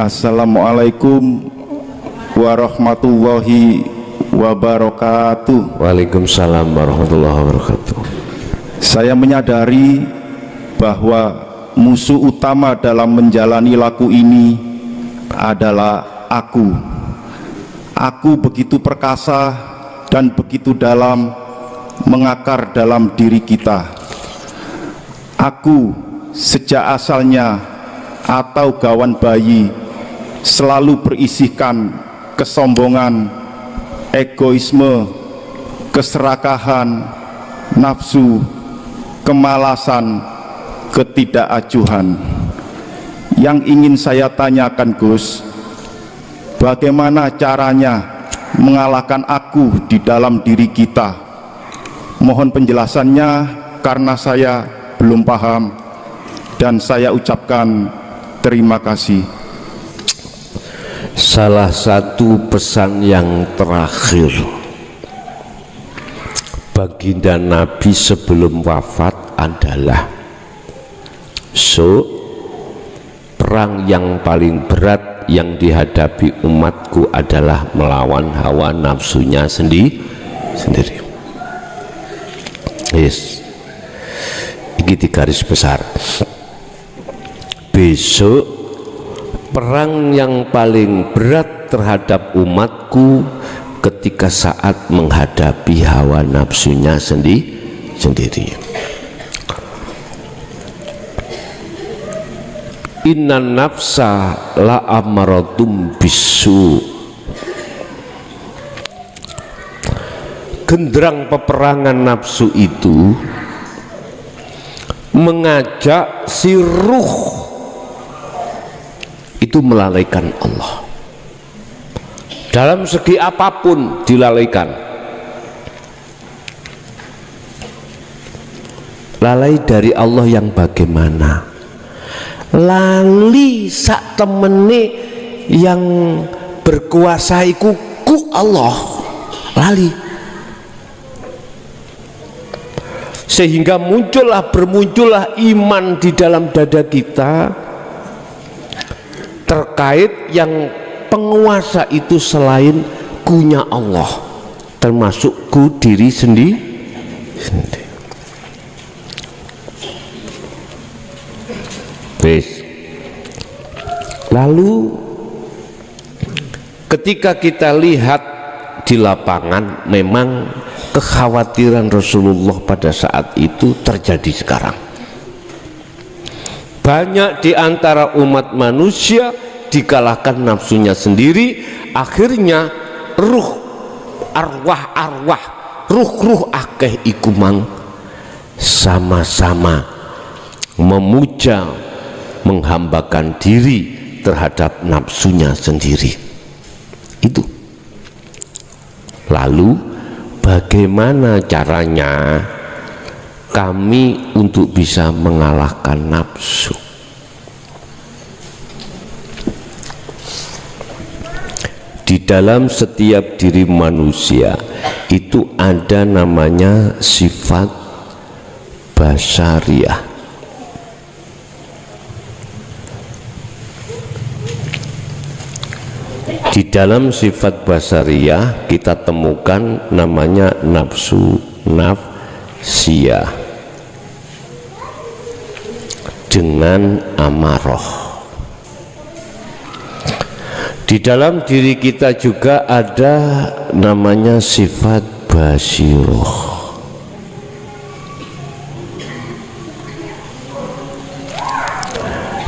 Assalamualaikum warahmatullahi wabarakatuh. Waalaikumsalam warahmatullahi wabarakatuh. Saya menyadari bahwa musuh utama dalam menjalani laku ini adalah aku. Aku begitu perkasa dan begitu dalam mengakar dalam diri kita. Aku sejak asalnya atau gawan bayi selalu berisikan kesombongan, egoisme, keserakahan, nafsu, kemalasan, ketidakajuhan. Yang ingin saya tanyakan, Gus, bagaimana caranya mengalahkan aku di dalam diri kita? Mohon penjelasannya karena saya belum paham, dan saya ucapkan terima kasih. Salah satu pesan yang terakhir baginda Nabi sebelum wafat adalah, perang yang paling berat yang dihadapi umatku adalah melawan hawa nafsunya sendiri. Yes, ini di garis besar. Besok perang yang paling berat terhadap umatku ketika saat menghadapi hawa nafsunya sendiri. Innan nafsa la amaratum bisu. Genderang peperangan nafsu itu mengajak si ruh itu melalaikan Allah. Dalam segi apapun dilalaikan. Lalai dari Allah yang bagaimana? Lali sak temene yang berkuasa iku ku Allah. Lali. Sehingga bermuncullah iman di dalam dada kita terkait yang penguasa itu selain kunya Allah, termasuk ku diri sendiri. Lalu ketika kita lihat di lapangan, memang kekhawatiran Rasulullah pada saat itu terjadi sekarang. Banyak di antara umat manusia dikalahkan nafsunya sendiri, akhirnya ruh akeh iku mang sama-sama memuja, menghambakan diri terhadap nafsunya sendiri. Itu. Lalu bagaimana caranya kami untuk bisa mengalahkan nafsu? Di dalam setiap diri manusia itu ada namanya sifat basariyah. Di dalam sifat basariyah kita temukan namanya nafsu nafsiyah dengan amarah. Di dalam diri kita juga ada namanya sifat basiroh.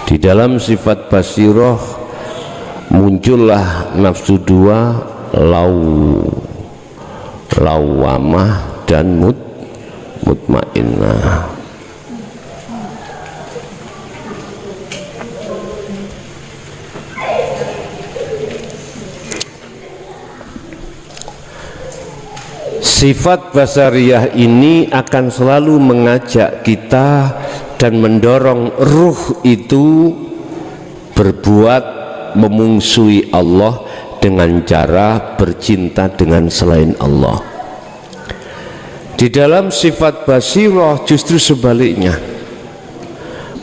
Di dalam sifat basiroh muncullah nafsu dua, lawamah dan mutmainnah. Sifat basariyah ini akan selalu mengajak kita dan mendorong ruh itu berbuat memungsuhi Allah dengan cara bercinta dengan selain Allah. Di dalam sifat basirah justru sebaliknya,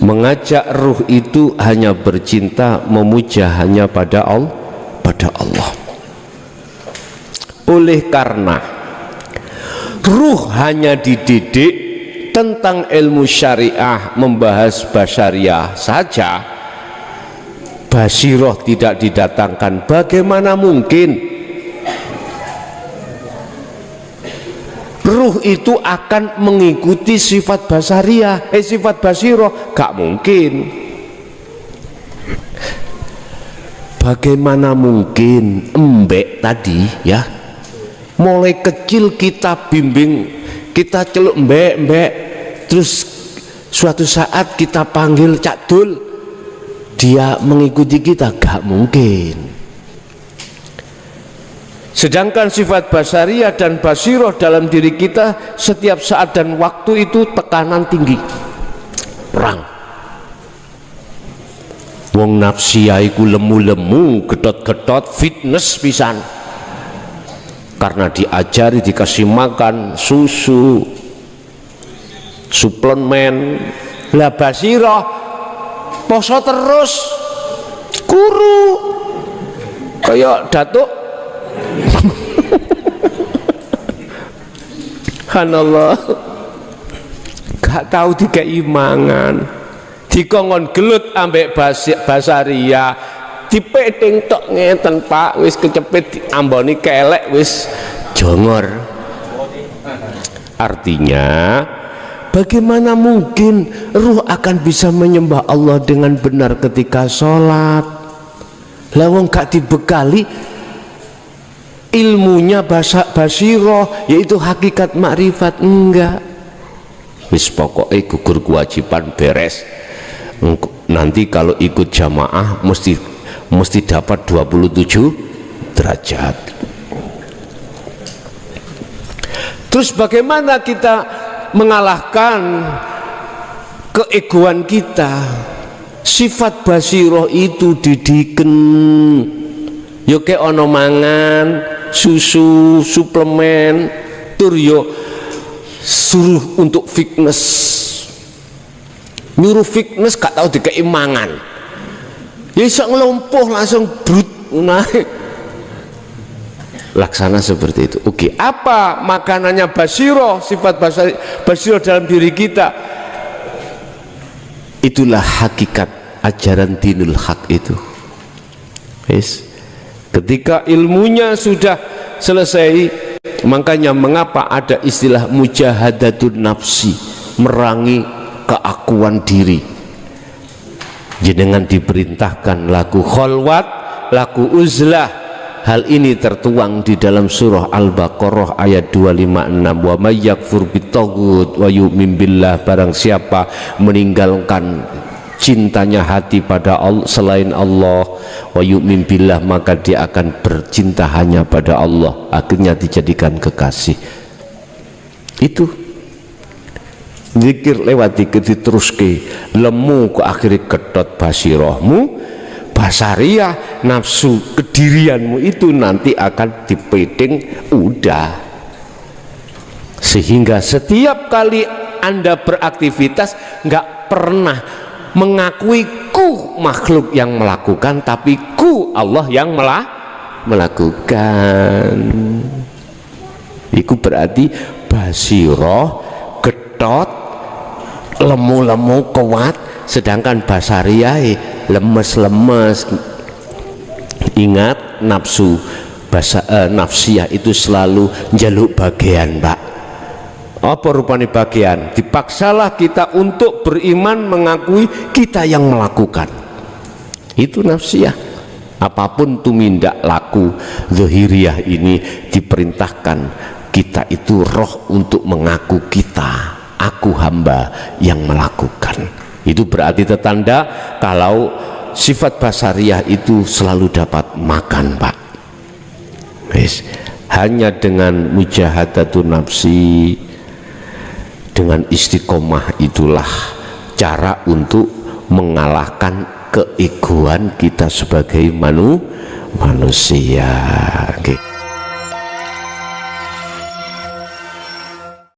mengajak ruh itu hanya bercinta, memuja hanya pada Allah. Oleh karena ruh hanya dididik tentang ilmu syariah, membahas basyariah saja, basiroh tidak didatangkan, bagaimana mungkin ruh itu akan mengikuti sifat basariah, sifat basiroh? Gak mungkin. Bagaimana mungkin embek tadi ya, mulai kecil kita bimbing, kita celuk mbek, terus suatu saat kita panggil Cak Dul, dia mengikuti kita? Gak mungkin. Sedangkan sifat basariah dan basiroh dalam diri kita setiap saat dan waktu itu tekanan tinggi, perang. Wong nafsiyah iku lemu-lemu, gedot-gedot, fitness pisan, karena diajari, dikasih makan susu, suplemen. Lah basiroh poso terus, kuru kayak datuk. Subhanallah, gak tahu dikeimangan, dikongkon gelut ambek basaria, dipeding tok ngeten Pak, wis kecepit amboni kelek wis jongor. Artinya bagaimana mungkin ruh akan bisa menyembah Allah dengan benar ketika sholat? Lawang gak dibekali ilmunya basiroh, yaitu hakikat makrifat, enggak. Wis pokoknya gugur kewajiban beres. Nanti kalau ikut jamaah mesti dapat 27 derajat. Terus bagaimana kita mengalahkan keegoan kita? Sifat basiroh itu didiken, yo ke ono mangan susu, suplemen, tur yo suruh untuk fitness, nyuruh fitness gak tahu dikei mangan, ya iso ngelompoh langsung brut naik. Laksana seperti itu. Oke, apa makanannya basiroh, sifat basiroh dalam diri kita? Itulah hakikat ajaran dinul haq itu. Yes. Ketika ilmunya sudah selesai, makanya mengapa ada istilah mujahadatun nafsi, merangi keakuan diri. Jenengan diperintahkan laku kholwat, laku uzlah. Hal ini tertuang di dalam surah Al-Baqarah ayat 256. Wa may yakfur bitaghut wa yu'min billah, barang siapa meninggalkan cintanya hati pada Allah selain Allah, wa yu'min billah, maka dia akan bercinta hanya pada Allah, akhirnya dijadikan kekasih. Itu zikir lewat dikit diteruske, lemu ke akhirnya kedot basirohmu, basariah, nafsu kedirianmu itu nanti akan dipeding udah. Sehingga setiap kali Anda beraktivitas nggak pernah mengakui ku makhluk yang melakukan, tapi ku Allah yang melakukan. Itu berarti basiroh gedot, lemu-lemu kuat, sedangkan basariah lemes-lemes. Ingat, nafsu nafsiyah itu selalu jaluk bagian, Pak. Apa rupanya bagian? Dipaksalah kita untuk beriman, mengakui kita yang melakukan. Itu nafsiyah. Apapun tumindak laku zahiriyah ini diperintahkan kita itu roh untuk mengaku kita, aku hamba yang melakukan. Itu berarti tertanda kalau sifat basariah itu selalu dapat makan, Pak. Yes. Hanya dengan mujahadatun nafsi, dengan istiqomah, itulah cara untuk mengalahkan keegoan kita sebagai manusia. Okay.